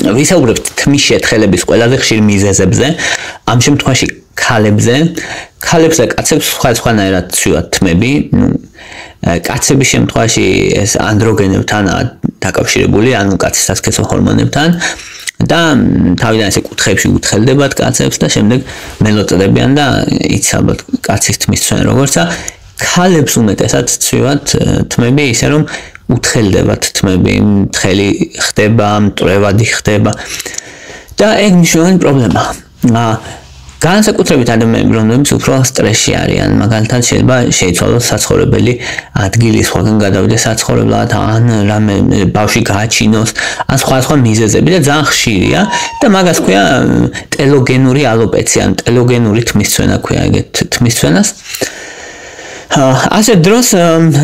ვისაუბრებთ თმის შეთხელების ყველაზე ხშირ მიზეზებზე, ამ შემთხვევაში ქალებს და კაცებს სხვადასხვანაირად ცვივა თმები, კაცების შემთხვევაში ეს ანდროგენებთან დაკავშირებული, ანუ კაცის სასქესო ჰორმონებთან და თავიდან ესე კუთხეებში უთხელდებათ კაცებს და შემდეგ მელოწდებიან და იცი ალბათ კაცის თმის ცვენა როგორცა ქალებს უმეტესად ცვივათ თმები ისე რომ უთხელდებათ თმები, თხელი ხდება, მტვრევადი ხდება და ეგ მნიშვნელოვანი პრობლემაა. განსაკუთრებით ადამიანები, რომლებიც უფრო სტრესში არიან, მაგალითად შეიძლება შეიცვალოს საცხოვრებელი ადგილი, სხვაგან გადავიდეს საცხოვრებლად, ან რამე ბავშვი გააჩინოს, ან სხვა მიზეზები და ძალიან ხშირია და მაგას ქვია ტელოგენური ალოპეცია, ან ტელოგენური თმისცვენა ქვია ეგეთ თმისცვენას. ასე დროს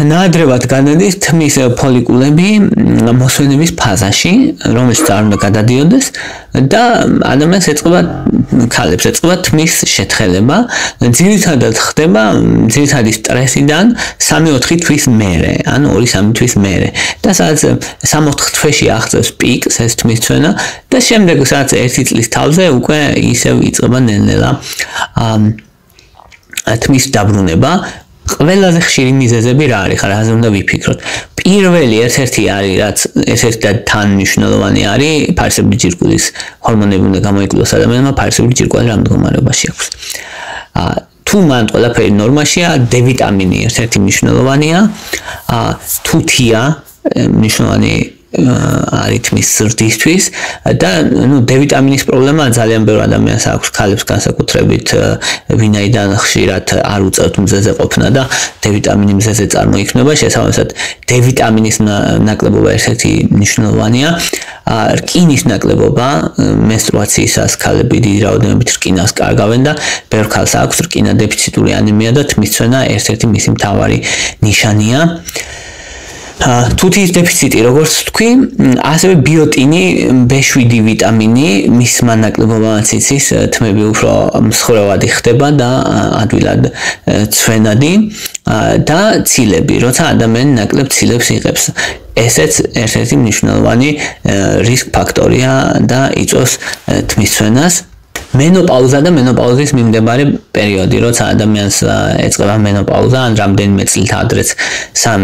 ნაადრევად გადადის თმის ფოლიკულები მოსვენების ფაზაში, რომელიც არ უნდა გადადიოდეს და ადამიანს ეწყება ქალებს ეწყება თმის შეთხელება, ძირითადად ხდება ძირითადი სტრესიდან 3-4 თვის მერე, ან 2-3 თვის მერე და სადაც 3-4 თვეში აღწევს პიკს ეს თმისცვენა და შემდეგ სადაც 1 წლის თავზე უკვე ისევ იწყება ნელ-ნელა თმის დაბრუნება. ყველაზე ხშირი მიზეზები რა არის, რაზე უნდა ვიფიქროთ. პირველი ერთ-ერთი არის, რაც ერთ-ერთი და თან მნიშვნელოვანი არის, ფარისებრი ჯირკვლის ჰორმონები უნდა გამოიკვლიოს ადამიანმა, ფარისებრი ჯირკვალი რა მდგომარეობაში აქვს. თუ მან ყველაფერი ნორმაშია, D ვიტამინი ერთ-ერთი მნიშვნელოვანია, თუთია მნიშვნელოვანი არის თმის ზრდისთვის და D ვიტამინის პრობლემა ძალიან ბევრ ადამიანს აქვს, ქალებს განსაკუთრებით, ვინაიდან ხშირად არ უწევთ მზეზე ყოფნა და D ვიტამინი მზეზე წარმოიქმნება, შესაბამისად D ვიტამინის ნაკლებობა ერთ-ერთი მნიშვნელოვანია. რკინის ნაკლებობა მენსტრუაციისას ქალები დიდი რაოდენობით რკინას კარგავენ და ბევრ ქალს აქვს რკინა დეფიციტური ანემია და თმისცვენა ერთ-ერთი მისი მთავარი ნიშანია. თუთიის დეფიციტი, როგორც თქვი, ასევე ბიოტინი, B7 ვიტამინი, მის მანაკლებობაც იცის, თმები უფრო მსხვერპლად ხდება და ადვილად ცვენადი და ცილები, როცა ადამიანი ნაკლებ ცილებს იღებს. ესეც ერთ-ერთი მნიშვნელოვანი რისკ ფაქტორია და იწვევს თმისცვენას. მენოპაუზა და მენოპაუზის მიმდებარე პერიოდი, როცა ადამიანს ეწყება მენოპაუზა, ან რამდენიმე წლით ადრეც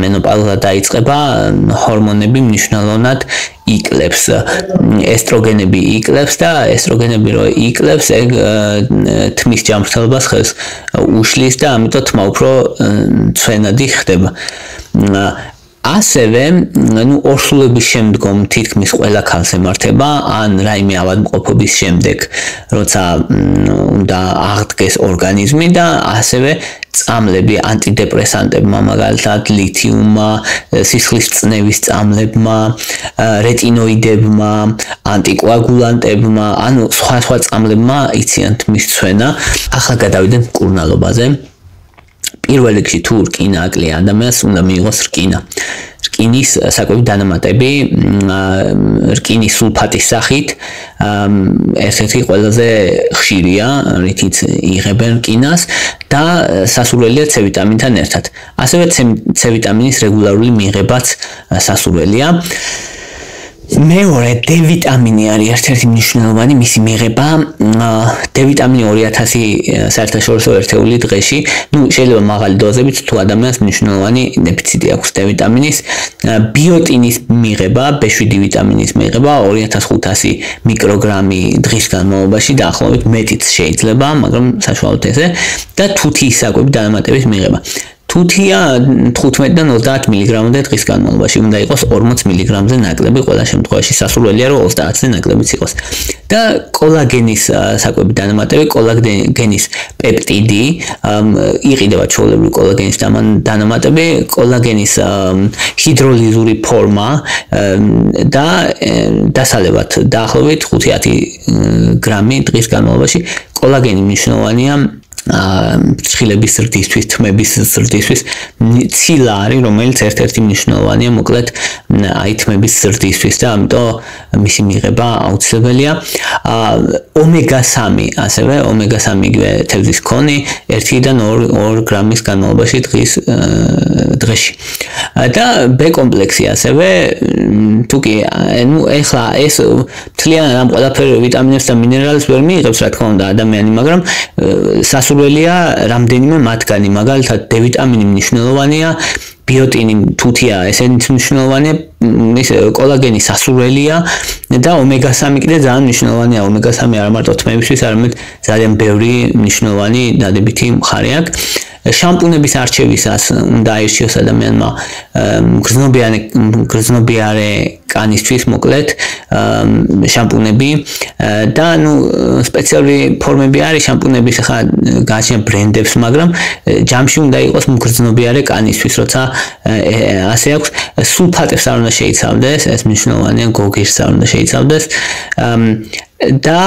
მენოპაუზა დაიწყება, ჰორმონები მნიშვნელოვნად იკლებს, ესტროგენები იკლებს და ესტროგენები რო იკლებს, ეგ თმის ჯანმრთელობას ხელს უშლის და ამიტომ თმა უფრო ცვენადი ხდება. ასევე, ორსულების შემდგომ თითქმის ყველა ქალს ემართება, ან რაიმე ავადმყოფობის შემდეგ, როცა უნდა აღდგეს ორგანიზმი და ასევე წამლები ანტიდეპრესანტებმა, მაგალითად ლითიუმმა, სისხლის წნევის წამლებმა, რეტინოიდებმა, ანტიკოაგულანტებმა, ანუ სხვა წამლებმა იციან თმის ცვენა. ახლა გადავიდეთ მკურნალობაზე. პირველ რიგში თუ რკინა აკლია ადამიანს, უნდა მიიღოს რკინა. რკინის საკვები დანამატები, რკინის სულფატის სახით, ერთ-ერთი ყველაზე ხშირია, რითიც იღებენ რკინას და სასურველია C ვიტამინთან ერთად. ასევე C ვიტამინის რეგულარული მიღებაც სასურველია. მეორე D ვიტამინი არის ერთ-ერთი მნიშვნელოვანი მისი მიღება. D ვიტამინი 2000 საერთაშორისო ერთეული დღეში, შეიძლება მაღალი დოზებით თუ ადამიანს მნიშვნელოვანი დეფიციტი აქვს D ვიტამინის. ბიოტინის მიღება, B7 ვიტამინის მიღება 2500 მიკროგრამი დღის განმავლობაში, დაახლოებით მეტიც შეიძლება, მაგრამ საშუალოდ ესე და თუთიის საკვები დანამატების მიღება. თუთია 15-დან 30 მილიგრამამდე დღის განმავლობაში უნდა იყოს 40 მილიგრამზე ნაკლები, ყველა შემთხვევაში სასურველია რომ 30-ზე ნაკლებიც იყოს. და კოლაგენის საკვები დანამატები, კოლაგენის პეპტიდი, იყიდება ჩვეულებრივი კოლაგენის დანამატები, კოლაგენის ჰიდროლიზური ფორმა და დასალევად დაახლოებით 5-10 გრამი დღის განმავლობაში. კოლაგენი მნიშვნელოვანია ფრჩხილების ზრდისთვის, თმების ზრდისთვის, ცილა არის, რომელიც ერთ-ერთი მნიშვნელოვანია, მოკლედ, აი თმების ზრდისთვის და ამიტომ მისი მიღება აუცილებელია. ომეგა-3 ასევე ომეგა-3 იგივე თევზის კონი 1-დან 2 გრამის განმავლობაში დღეში. და B კომპლექსი ასევე თუკი ეხლა ეს მთლიანად ამ ყველაფერ ვიტამინებს და მინერალებს ვერ მიიღებს რა თქმა უნდა ადამიანი, მაგრამ სასურველია რამდენიმე მათგანი, მაგალითად D ვიტამინი მნიშვნელოვანია, ბიოტინი თუთია, ესენიც მნიშვნელოვანია, კოლაგენი სასურველია და ომეგა-3 კიდე ძალიან მნიშვნელოვანია. ომეგა-3 არა მარტო თმებისთვის, არამედ ძალიან ბევრი მნიშვნელოვანი დადებითი მხარე აქვს. შამპუნების არჩევისას უნდა აირჩიოს ადამიანმა გრძნობიარე კანისთვის მოკლედ შამპუნები და სპეციალური ფორმები არის შამპუნების, ახლა გააჩნია ბრენდებს, მაგრამ ჯამში უნდა იყოს მგრძნობიარე კანისთვის, როცა ასე აქვს, სულფატებს არ უნდა შეიცავდეს, ეს მნიშვნელოვანია, გოგირს არ უნდა შეიცავდეს და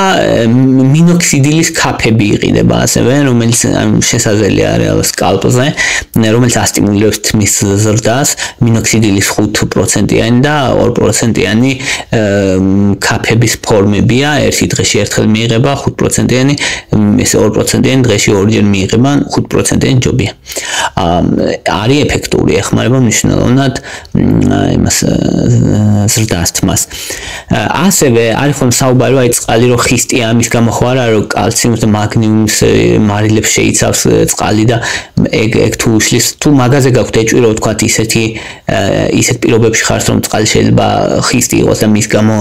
მინოქსიდილის ქაფები იყიდება ასევე, რომელიც შესაძლებელია რეალურად სკალპზე, რომელიც ასტიმულირებს თმის ზრდას, მინოქსიდილის 5%-იანი და 2%-იანი ქაფების ფორმებია, ერთი დღეში ერთხელ მიიღება 5%-იანი, ეს 2%-იანი დღეში ორჯერ მიიღება 5%-იანი ჯობია. არის ეფექტური, ეხმარება მნიშვნელოვნად იმას ზრდას თმას. ასევე არის ხომ საუბარი, აი წყალი რო ხისტია, ამის გამო ხო არა რომ კალციუმს და მაგნიუმს მარილებს შეიცავს წყალი და ეგ თუ უშლის, თუ მაგაზე გაქვთ ეჭვი, თქვა ისეთ პირობებში ხართ, რომ წყალი შეიძლება ხისტი იყოს და მის გამო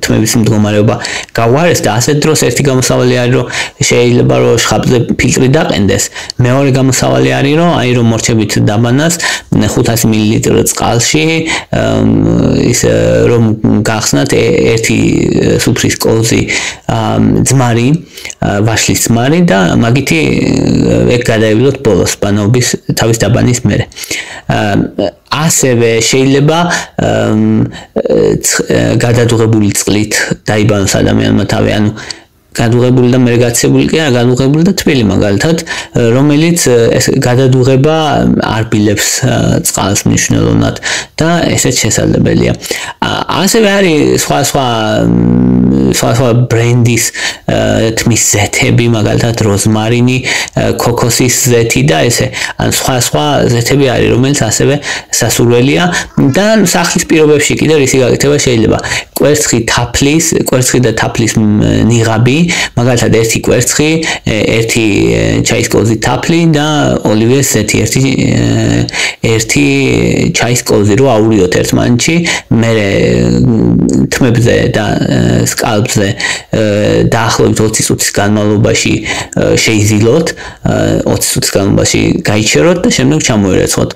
თმების მდგომარეობა გავარეს და ასეთ დროს ერთი გამოსავალი არის, რომ შეიძლება რომ შხაპზე ფილტრი დაყენდეს. მეორე გამოსავალი არის, რომ აი რომ მორჩებით დაბანას 500 მილილიტრ წყალში ის რომ გახსნათ ერთი სუფრის კოლზი ძმარი, ვაშლის ძმარი და მაგითი ეგ გადაევლოთ ბოლოს ბანაობის თავის დაბანის მერე. ასევე შეიძლება გადადუღებული წყლით დაიბანოს ადამიანმა თავი, ანუ გადუღებული და მერე გაცებული კი არა, გადუღებული და თბილი მაგალითად, რომელიც ეს გადადუღება არბილებს წყალს მნიშვნელოვნად და ესეც შესაძლებელია. ასევე არის სხვა ბრენდის თმის ზეთები, მაგალითად როზმარინი, ქოქოსის ზეთი და ესე, ან სხვა ზეთები არის, რომელიც ასევე სასურველია და სახლის პირობებში კიდევ ისი გაკეთება შეიძლება. კვერცხი და თაფლის ნიღაბი, მაგალითად ერთი კვერცხი, ერთი ჩაის კოლზი თაფლი და ოლივიეს ზეთი, ერთი ჩაის კოლზი რო აურიოთ ერთმანეთში, მერე თმებზე და სკალპზე დაახლოებით 20 წუთის განმავლობაში შეიზილოთ, 20 წუთის განმავლობაში გაიჩეროთ და შემდეგ ჩამოერეცხოთ.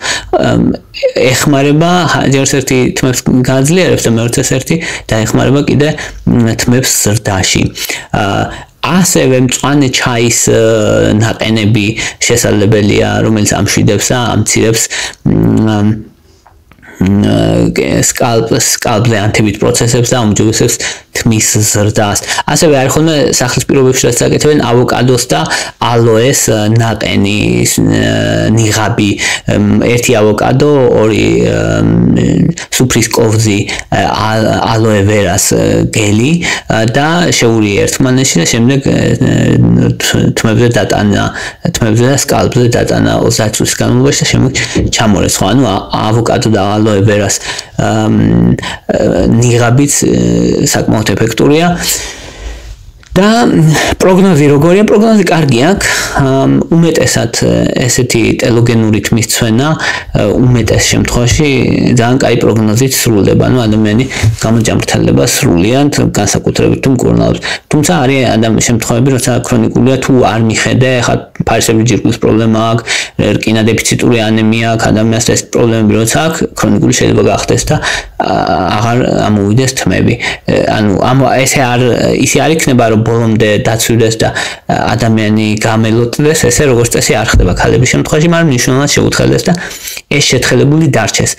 ეხმარება ჯერს ერთი თმებს გააძლიერებს და მეორეც ერთი და ეხმარება კიდე თმებს ზრდაში. ასევე მწვანე ჩაის ნაყენები შესაძლებელია, რომელიც ამშვიდებს და ამცირებს სკალპზე ანთებით პროცესებს და აუმჯობესებს თმის ზრდას. ასევე არის ხოლმე სახლის პირობებში რაც აკეთებენ ავოკადოს და ალოეს ნაყენის ნიღაბი, ერთი ავოკადო, ორი სუფრის კოვზი, ალოე ვერას გელი და შეურია ერთმანეთში და შემდეგ თმებზე და სკალპზე დატანა 30 წუთის განმავლობაში და შემდეგ ჩამორეცხვა. ანუ ავოკადო და ალოე ვერას ნიღაბიც საკმაოდ ეფექტურია. და პროგნოზი როგორია? პროგნოზი კარგი აქვს. უმეტესად ესეთი ტელოგენური თმის ცვენა უმეტეს შემთხვევაში ძალიან კაი პროგნოზით სრულდება. ანუ ადამიანი გამოჯამრთელდება სრულიად, განსაკუთრებით თუ მკურნალობს. თუმცა არის ადამიანის შემთხვევები, როცა ქრონიკულია, თუ არ მიხედე, ხა ფარისებრი ჯირკვლის პრობლემა აქვს, რკინა დეფიციტური ანემია აქვს, ადამიანს ეს პრობლემები როცა აქვს, ქრონიკული შეიძლება გახდეს და აღარ ამოვიდეს თმები. ანუ ისე არ იქნება, რომ ბოლომდე დაცვიდეს და ადამიანი გამელოწდეს, ესე როგორც წესი არ ხდება ქალების შემთხვევაში, მაგრამ მნიშვნელოვნად შეუთხელდეს და ეს შეთხელებული დარჩეს.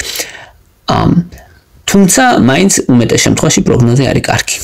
თუმცა მაინც უმეტეს შემთხვევაში პროგნოზი არის კარგი.